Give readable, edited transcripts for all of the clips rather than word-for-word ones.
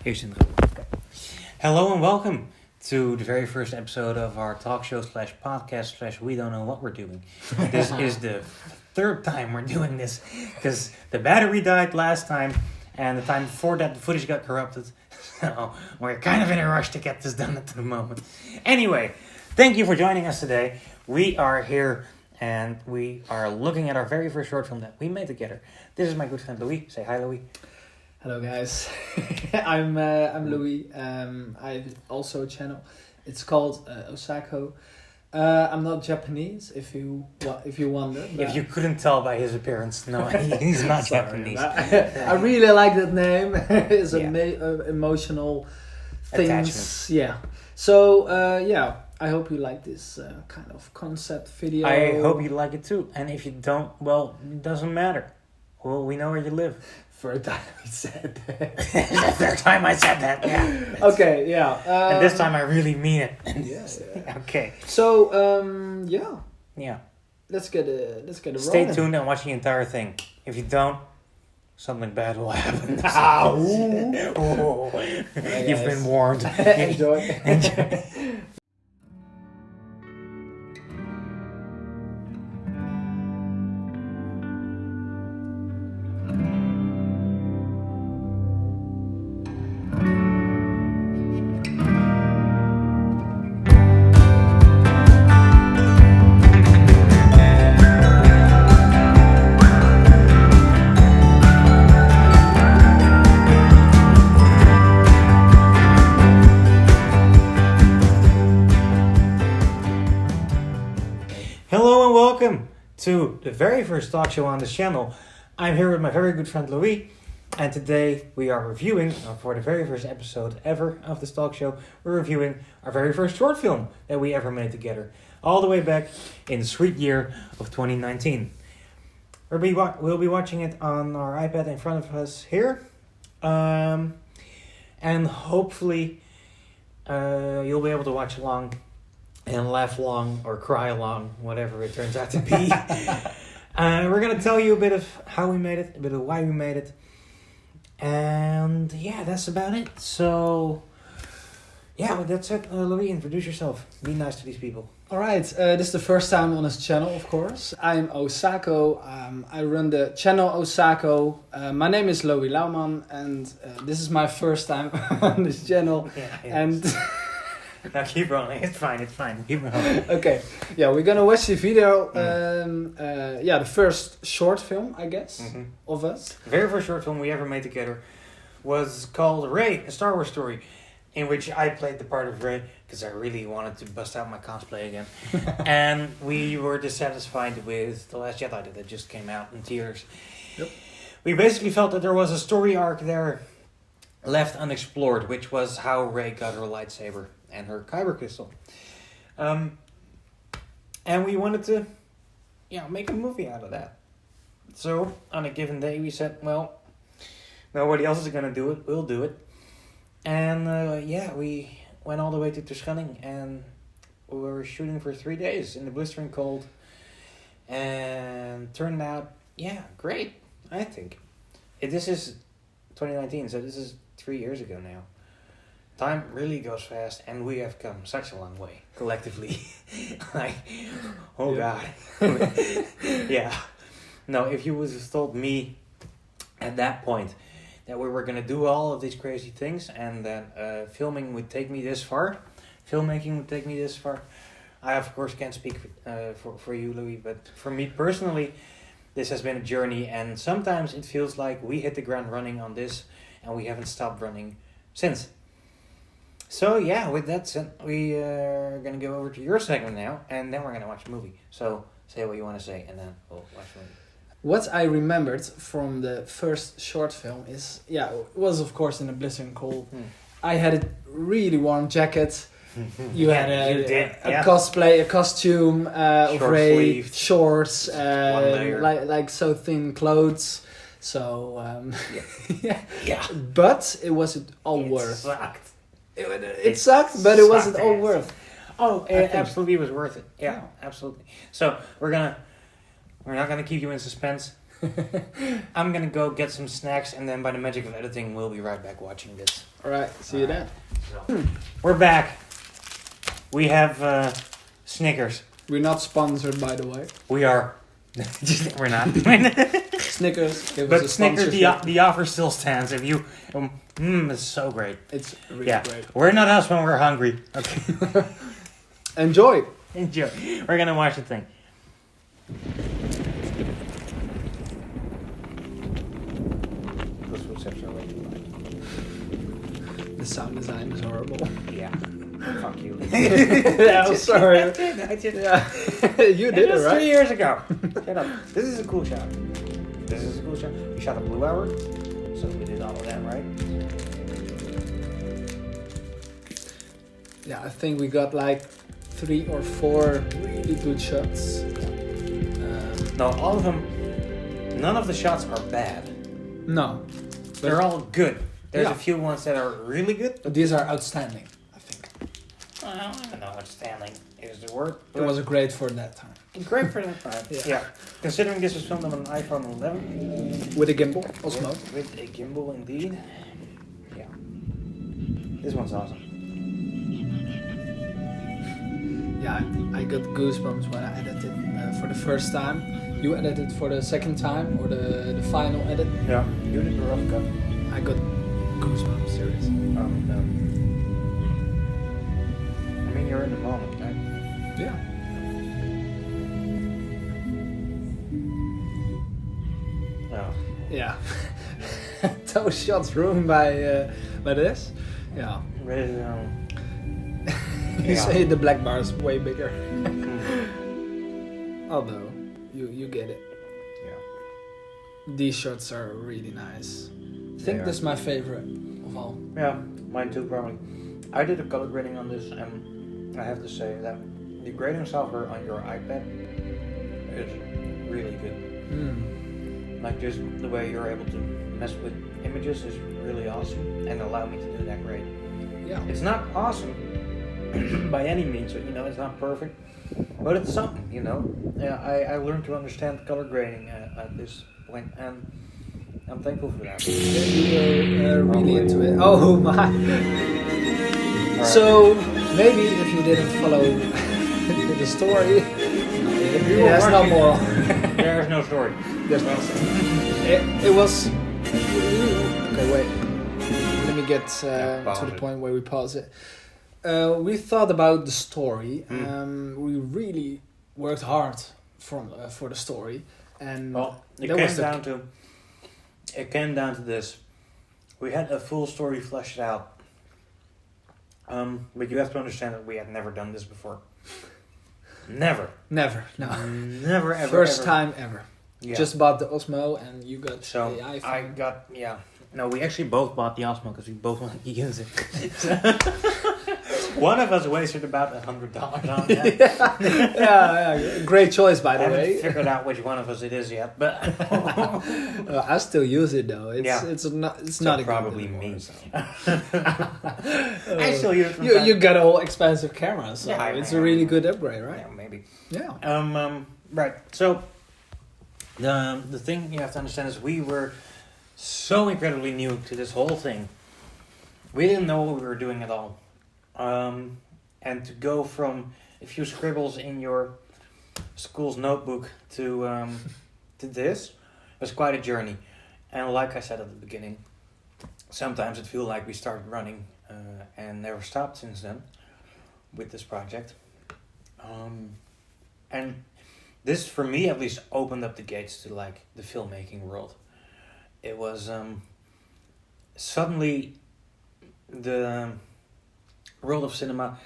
Here's intro. Okay. Hello and welcome to the very first episode of our talk show / podcast / we don't know what we're doing. This is the third time we're doing this because the battery died last time and the time before that the footage got corrupted. So we're kind of in a rush to get this done at the moment. Anyway, thank you for joining us today. We are here and we are looking at our very first short film that we made together. This is my good friend Lowie. Say hi, Lowie. Hello guys, I'm Lowie. I have also a channel. It's called Osako. I'm not Japanese, if you wonder. If you couldn't tell by his appearance, no, he's not Japanese. I really like that name. It's emotional things. Attachment. Yeah. So I hope you like this kind of concept video. I hope you like it too. And if you don't, well, it doesn't matter. Well, we know where you live. Third time I said that. The third time I said that, yeah. Okay, yeah. And this time I really mean it. Yes. Yeah. Okay. So, Yeah. Let's get it Stay rolling. tuned and watch the entire thing. If you don't, something bad will happen. Oh. You've been warned. Enjoy. Enjoy. Hello and welcome to the very first talk show on this channel. I'm here with my very good friend Lowie, and today we are reviewing, for the very first episode ever of this talk show, we're reviewing our very first short film that we ever made together, all the way back in the sweet year of 2019. We'll be watching it on our iPad in front of us here, and hopefully you'll be able to watch along and laugh along or cry along, whatever it turns out to be. We're going to tell you a bit of how we made it, a bit of why we made it. And yeah, that's about it. So, yeah, with that said, Lowie, introduce yourself. Be nice to these people. Alright, this is the first time on this channel, of course. I'm Osako. I run the channel Osako. My name is Lowie Lauman, and this is my first time on this channel. Yeah, And now keep rolling. It's fine. Keep rolling. okay, yeah, we're gonna watch the video. The first short film, I guess, of us. The very first short film we ever made together was called Rey, a Star Wars story, in which I played the part of Rey because I really wanted to bust out my cosplay again. And we were dissatisfied with The Last Jedi that just came out in theaters. Yep. We basically felt that there was a story arc there left unexplored, which was how Rey got her lightsaber and her kyber crystal. And we wanted to, make a movie out of that. So, on a given day, we said, well, nobody else is going to do it, we'll do it. And, we went all the way to Terschelling, and we were shooting for 3 days in the blistering cold. And turned out, great, I think. This is 2019, so this is 3 years ago now. Time really goes fast, and we have come such a long way, collectively. God. Yeah. No, if you would have told me at that point that we were going to do all of these crazy things, and that filmmaking would take me this far, I, of course, can't speak for you, Lowie, but for me personally, this has been a journey, and sometimes it feels like we hit the ground running on this, and we haven't stopped running since. So, with that said, we are going to go over to your segment now, and then we're going to watch a movie. So, say what you want to say, and then we'll watch the movie. What I remembered from the first short film is, it was of course in the blistering cold. I had a really warm jacket. You had a cosplay, a costume of Rey, shorts, like so thin clothes. So, but it wasn't all worth. Sucked. It sucked, but it wasn't all worth. Oh, it absolutely was worth it. Yeah, absolutely. So we're not gonna keep you in suspense. I'm gonna go get some snacks, and then by the magic of editing, we'll be right back watching this. Alright, see you then. So, we're back. We have Snickers. We're not sponsored, by the way. We are. We're not. Snickers. Give us But a Snickers, sponsorship. the offer still stands. If you, it's so great. It's really Yeah, great. we're not us when we're hungry. Okay, Enjoy. enjoy. We're gonna watch the thing. Those footsteps are way too loud. The sound design is horrible. Yeah. Fuck you. Yeah, I'm sorry. I did. Yeah. You did it, was right? 3 years ago. Shut up. This is a cool shot. This is a cool shot. We shot a blue hour, so we did all of that right. Yeah, I think we got like 3 or 4 really good shots. No, all of them. None of the shots are bad. No. They're all good. There's Yeah. a few ones that are really good. But these are outstanding, I think. Well, I don't know. Outstanding is the word. It was great for that time. great for that time. Yeah. Yeah. Considering this was filmed on an iPhone 11. With a gimbal, Osmo. With a gimbal, indeed. Yeah. This one's awesome. Yeah, I got goosebumps when I edited for the first time. You edited for the second time, or the final edit. Yeah. You did the rough cut. I got goosebumps, seriously. No. I mean, you're in the moment, right? Yeah. Oh. Yeah. Those shots ruined by this. Yeah. Really, You Yeah. say the black bar is way bigger. mm, Although, you get it. yeah. These shots are really nice. I They think are. this is my favorite of all. Yeah, mine too, probably. I did a color grading on this, and I have to say that the grading software on your iPad is really good. Like, just the way you're able to mess with images is really awesome, and allow me to do that grade. Yeah. It's not awesome by any means, you know, it's not perfect, but it's something, you know. Yeah, I learned to understand color grading at this point, and I'm thankful for that. You were really into it. Oh my. Alright. So, maybe if you didn't follow the story, there's no watching- moral. There's no story. There's no it was. Okay, wait. Let me get pause to the it. point where we pause it. We thought about the story. We really worked hard for the story, and Well, it that came was the- down to this. We had a full story fleshed out. But you have to understand that we had never done this before. Never. never, no, Never ever. first ever. time ever. Yeah. Just bought the Osmo, and you got So the iPhone. I got, yeah. No, we actually both bought the Osmo because we both wanted to use it. One of us wasted about $100 on that. yeah, great choice by I the haven't way. figured out which one of us it is yet, but I still use it though. It's Yeah. it's not a good probably anymore, me. so. I still use it. From You got a whole expensive camera, so Yeah, it's I a really know. good upgrade, right? Yeah, maybe. Yeah. Right. So the thing you have to understand is we were so incredibly new to this whole thing. We didn't know what we were doing at all. And to go from a few scribbles in your school's notebook to this was quite a journey. And like I said at the beginning, sometimes it feels like we started running and never stopped since then with this project. And this, for me at least, opened up the gates to like the filmmaking world. It was suddenly the world of cinema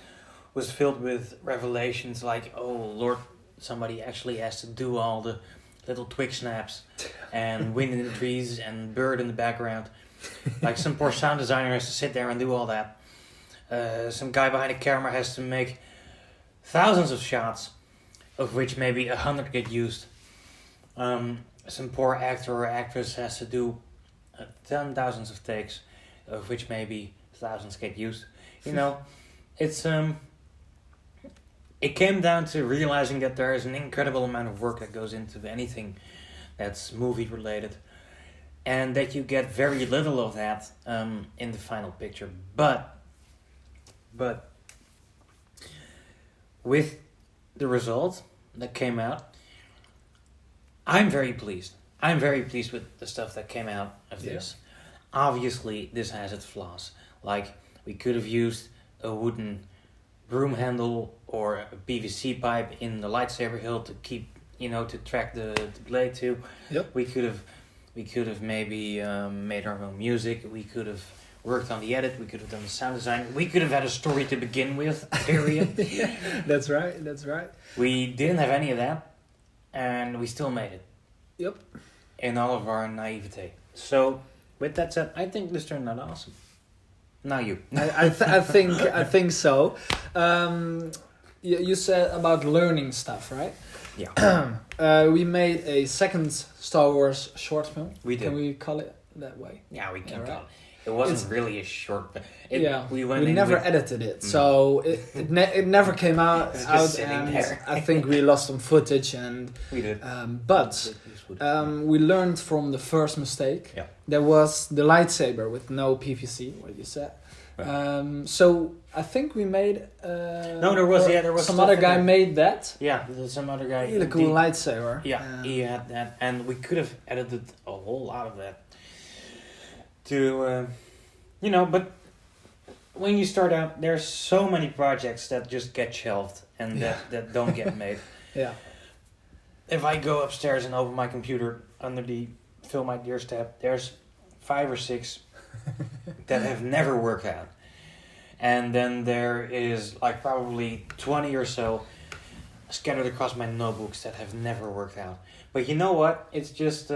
was filled with revelations like, oh Lord, somebody actually has to do all the little twig snaps and wind in the trees and bird in the background. Like some poor sound designer has to sit there and do all that. Some guy behind the camera has to make thousands of shots, of which maybe 100 get used. Some poor actor or actress has to do 10,000s of takes, of which maybe thousands get used. You know, it's it came down to realizing that there is an incredible amount of work that goes into anything that's movie related, and that you get very little of that in the final picture. But with the result that came out, I'm very pleased. I'm very pleased with the stuff that came out of this. Obviously, this has its flaws. Like, we could have used a wooden broom handle or a PVC pipe in the lightsaber hilt to keep, to track the blade to. Yep. We could have maybe made our own music. We could have worked on the edit. We could have done the sound design. We could have had a story to begin with, period. That's right. We didn't have any of that, and we still made it. Yep. In all of our naivete. So, with that said, I think this turned out awesome. Now you. I think so. You said about learning stuff, right? Yeah. We made a second Star Wars short film. We did. Can we call it that way? Yeah, we can Yeah, call right. it. It wasn't really a short. We never edited it, so it never came out. It's just sitting and there. I think we lost some footage, and We did. but we learned from the first mistake. Yeah. There was the lightsaber with no PVC, what you said. Right. So I think we made. No, there was some stuff other in guy there. made that. Yeah, there's some other guy. Really cool lightsaber. Yeah, he had that, and we could have edited a whole lot of that. To, but when you start out, there's so many projects that just get shelved and that don't get made. Yeah. If I go upstairs and open my computer under the Film Ideas tab, there's 5 or 6 that have never worked out. And then there is like probably 20 or so scattered across my notebooks that have never worked out. But you know what? It's just,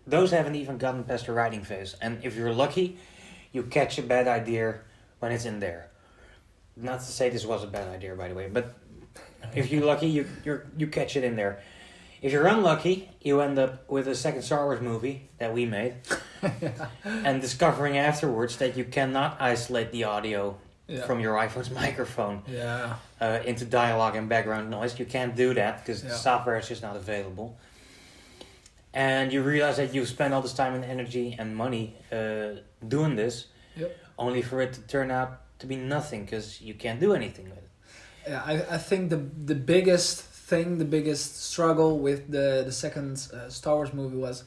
those haven't even gotten past the writing phase. And if you're lucky, you catch a bad idea when it's in there. Not to say this was a bad idea, by the way, but if you're lucky, you catch it in there. If you're unlucky, you end up with a second Star Wars movie that we made, and discovering afterwards that you cannot isolate the audio from your iPhone's microphone into dialogue and background noise. You can't do that because the software is just not available. And you realize that you've spent all this time and energy and money doing this, only for it to turn out to be nothing because you can't do anything with it. Yeah, I think the biggest struggle with the second Star Wars movie was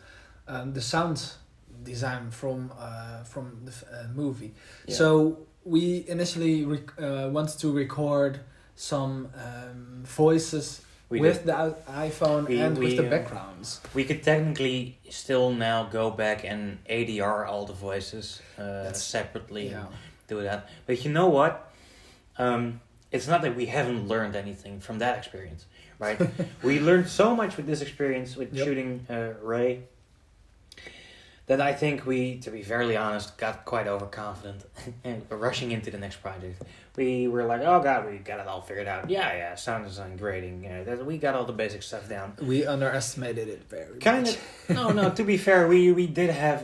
the sound design from the movie. Yeah. So we initially wanted to record some voices with the iPhone and with the backgrounds. We could technically still now go back and ADR all the voices separately and do that. But you know what? It's not that we haven't learned anything from that experience, right? We learned so much with this experience with shooting Rey that I think we, to be fairly honest, got quite overconfident and rushing into the next project. We were like, oh god, we got it all figured out. Yeah, sound design, grading, we got all the basic stuff down. We underestimated it very much. No, to be fair, we did have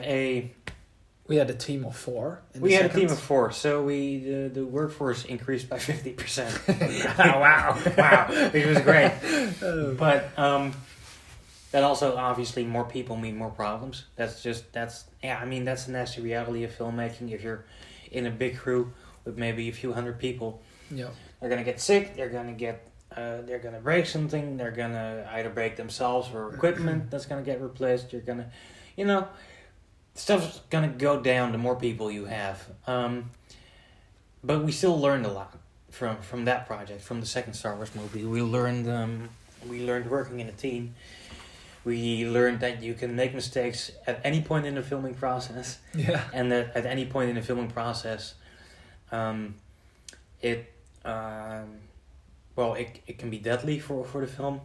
we had a team of 4. We had a team of 4, so the workforce increased by 50%. wow, it was great. But that also obviously more people mean more problems. That's the nasty reality of filmmaking. If you're in a big crew with maybe a few hundred people, they're gonna get sick. They're gonna break something. They're gonna either break themselves or equipment that's gonna get replaced. You're gonna, stuff's gonna go down the more people you have. But we still learned a lot from that project, from the second Star Wars movie. We learned working in a team. We learned that you can make mistakes at any point in the filming process. Yeah. And that at any point in the filming process, it can be deadly for the film.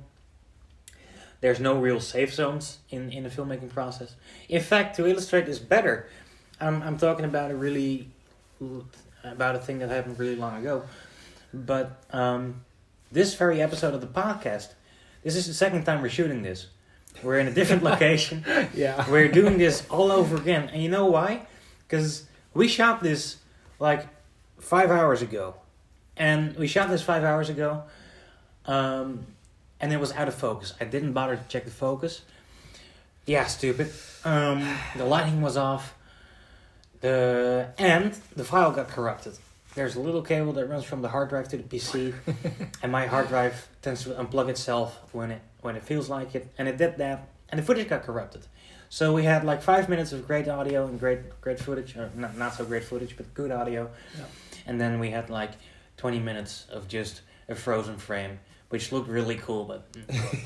There's no real safe zones in the filmmaking process. In fact, to illustrate this better, I'm talking about a thing that happened really long ago. But this very episode of the podcast, this is the second time we're shooting this. We're in a different location. We're doing this all over again. And you know why? Because we shot this like 5 hours ago. And we shot this 5 hours ago. And it was out of focus. I didn't bother to check the focus. Yeah, stupid. The lighting was off. And the file got corrupted. There's a little cable that runs from the hard drive to the PC, and my hard drive tends to unplug itself when it feels like it, and it did that, and the footage got corrupted. So we had like 5 minutes of great audio and great footage, or not so great footage, but good audio, Yeah. and then we had like 20 minutes of just a frozen frame, which looked really cool, but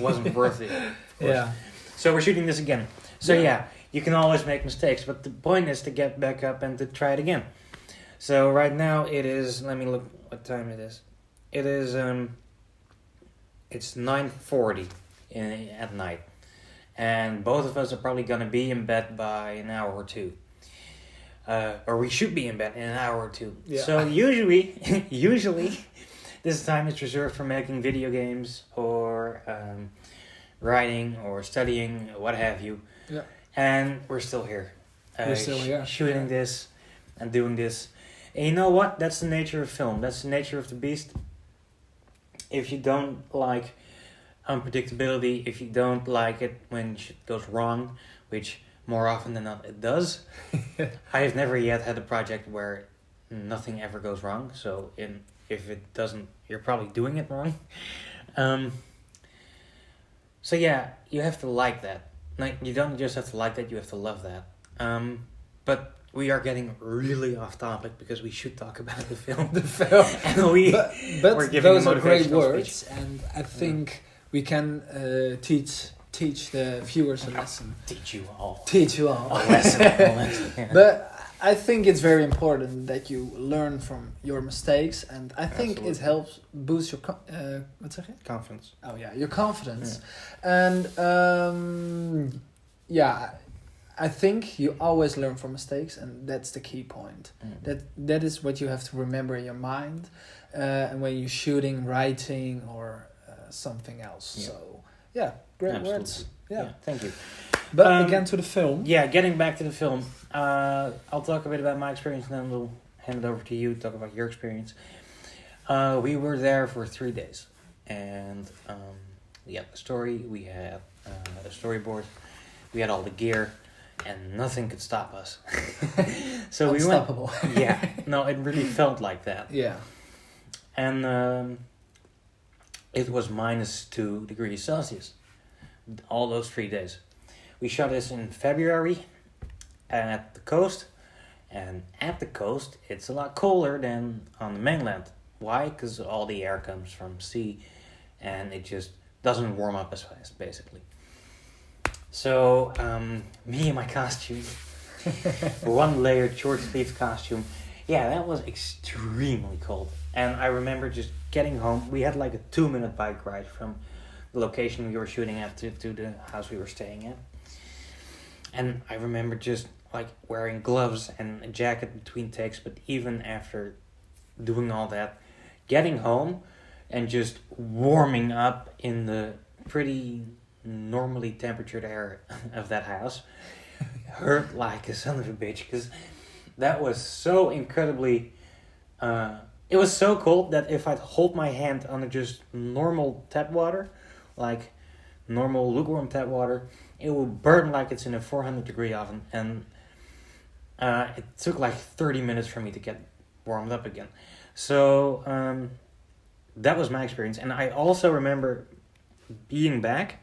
wasn't worth it. Of course. Yeah. So we're shooting this again. So Yeah. yeah, you can always make mistakes, but the point is to get back up and to try it again. So right now it is, let me look what time it is. It is, it's 9:40 at night. And both of us are probably going to be in bed by an hour or two. Or we should be in bed in an hour or two. Yeah. So usually this time is reserved for making video games or writing or studying, what have you. Yeah. And we're still here. We're still here. Shooting this and doing this. And you know what? That's the nature of film. That's the nature of the beast. If you don't like unpredictability, if you don't like it when shit goes wrong, which more often than not it does, I have never yet had a project where nothing ever goes wrong. So if it doesn't, you're probably doing it wrong. So yeah, you have to like that. Like, you don't just have to like that, you have to love that. But we are getting really off topic because we should talk about the film. And but we're giving those a are great motivational words, speech. and I think we can teach the viewers a lesson. Teach you all. Teach you all. A lesson. Yeah. But I think it's very important that you learn from your mistakes, and I think Absolutely. it helps boost your wat zeg je? Confidence. Oh yeah, your confidence. And I think you always learn from mistakes, and that's the key point. That is what you have to remember in your mind, and when you're shooting, writing, or something else. Yeah. So yeah, great Absolutely. words. Yeah. Thank you. But again to the film. Yeah, getting back to the film. I'll talk a bit about my experience, and then we'll hand it over to you to talk about your experience. We were there for 3 days, and we had a story. We had a storyboard. We had all the gear, and nothing could stop us. So we went. Unstoppable. Yeah, no, it really felt like that. Yeah. And it was -2 degrees Celsius all those 3 days. We shot this in February at the coast, and at the coast it's a lot colder than on the mainland. Why? Because all the air comes from sea, and it just doesn't warm up as fast, basically. So me and my costume, one layered short sleeve costume, yeah, that was extremely cold. And I remember just getting home. We had like a 2-minute bike ride from the location we were shooting at to the house we were staying at. And I remember just like wearing gloves and a jacket between takes, but even after doing all that, getting home and just warming up in the pretty normally temperatured air of that house hurt like a son of a bitch, because that was so incredibly it was so cold that if I'd hold my hand under just normal tap water, like normal lukewarm tap water, it would burn like it's in a 400 degree oven. And it took like 30 minutes for me to get warmed up again. So that was my experience. And I also remember being back,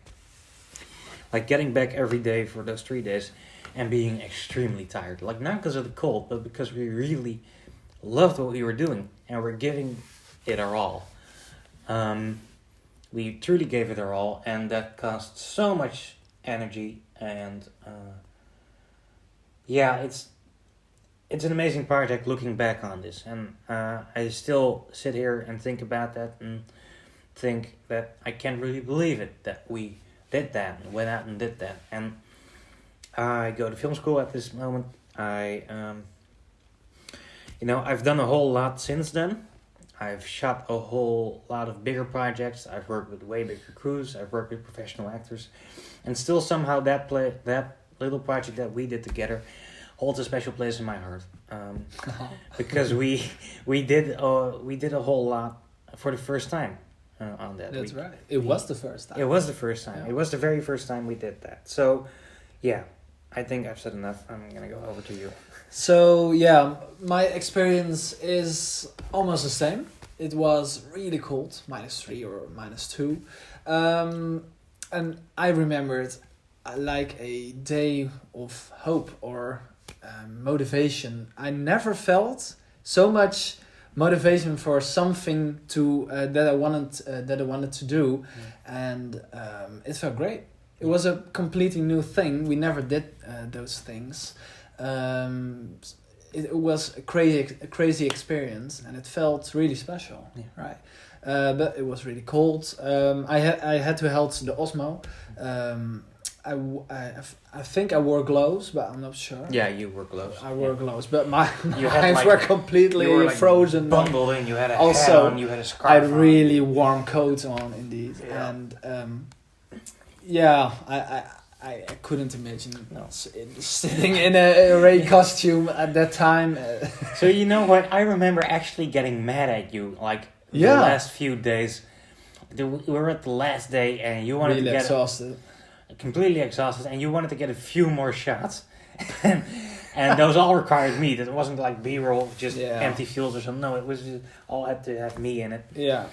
like getting back every day for those 3 days, and being extremely tired. Like, not because of the cold, but because we really loved what we were doing, and we're giving it our all. We truly gave it our all, and that cost so much energy. And it's an amazing project looking back on this. And I still sit here and think about that, and think that I can't really believe it that we did that and went out and did that. And I go to film school at this moment. I've done a whole lot since then. I've shot a whole lot of bigger projects. I've worked with way bigger crews. I've worked with professional actors, and still somehow that little project that we did together holds a special place in my heart. Because we did a whole lot for the first time on that. That's right. It was the first time. It was the first time. Yeah. It was the very first time we did that. So, Yeah, I think I've said enough. I'm gonna go over to you. So yeah, my experience is almost the same. It was really cold, -3 or -2, and I remember it like a day of hope or motivation. I never felt so much motivation for something to that I wanted to do, and it felt great. It was a completely new thing. We never did those things. It was a crazy experience, and it felt really special. Yeah. Right, but it was really cold. I had to help the Osmo. I think I wore gloves, but I'm not sure. Yeah, you wore gloves. I wore gloves, but my You hands were completely frozen. Bundled in. You had a also, hat on. You had a scarf. I had on. really warm coat on, indeed, and I couldn't imagine sitting in a rain costume at that time. So you know what? I remember actually getting mad at you like the last few days. We were at the last day, and you wanted really to get exhausted. Completely exhausted, and you wanted to get a few more shots. And those all required meat. It wasn't like B-roll, just empty fuels or something. No, it was just all had to have me in it. Yeah.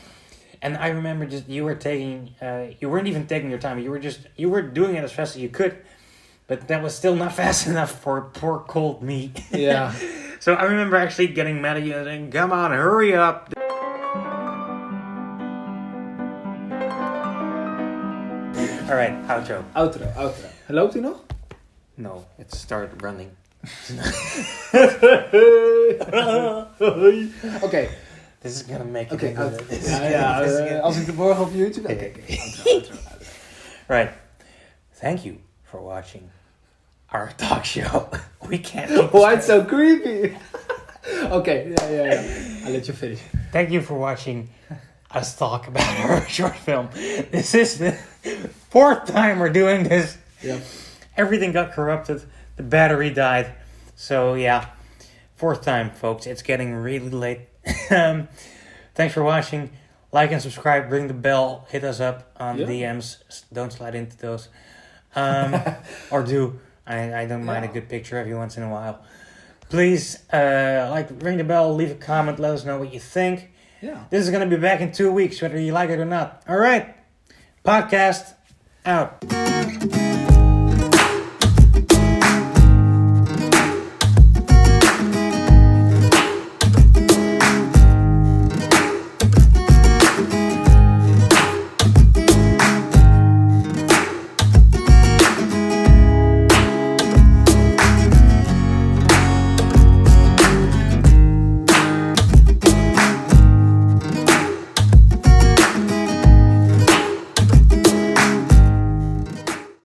And I remember just you were taking, you weren't even taking your time. You were doing it as fast as you could, but that was still not fast enough for poor cold me. Yeah. So I remember actually getting mad at you and saying, "Come on, hurry up." All right, outro. Loopt hij nog? No, it started running. Oké. This is gonna make it. Okay, als ik de morgen op YouTube... Oké. Outro. Right. Thank you for watching our talk show. We can't... Why it's so creepy? Okay, yeah. I'll let you finish. Thank you for watching us talk about our short film. This is the 4th time we're doing this. Yep. Everything got corrupted. The battery died. So yeah, 4th time, folks. It's getting really late. Thanks for watching. Like and subscribe. Ring the bell. Hit us up on DMs. Don't slide into those. Or do. I don't mind a good picture every once in a while. Please, ring the bell. Leave a comment. Let us know what you think. Yeah. This is going to be back in 2 weeks, whether you like it or not. All right. Podcast out.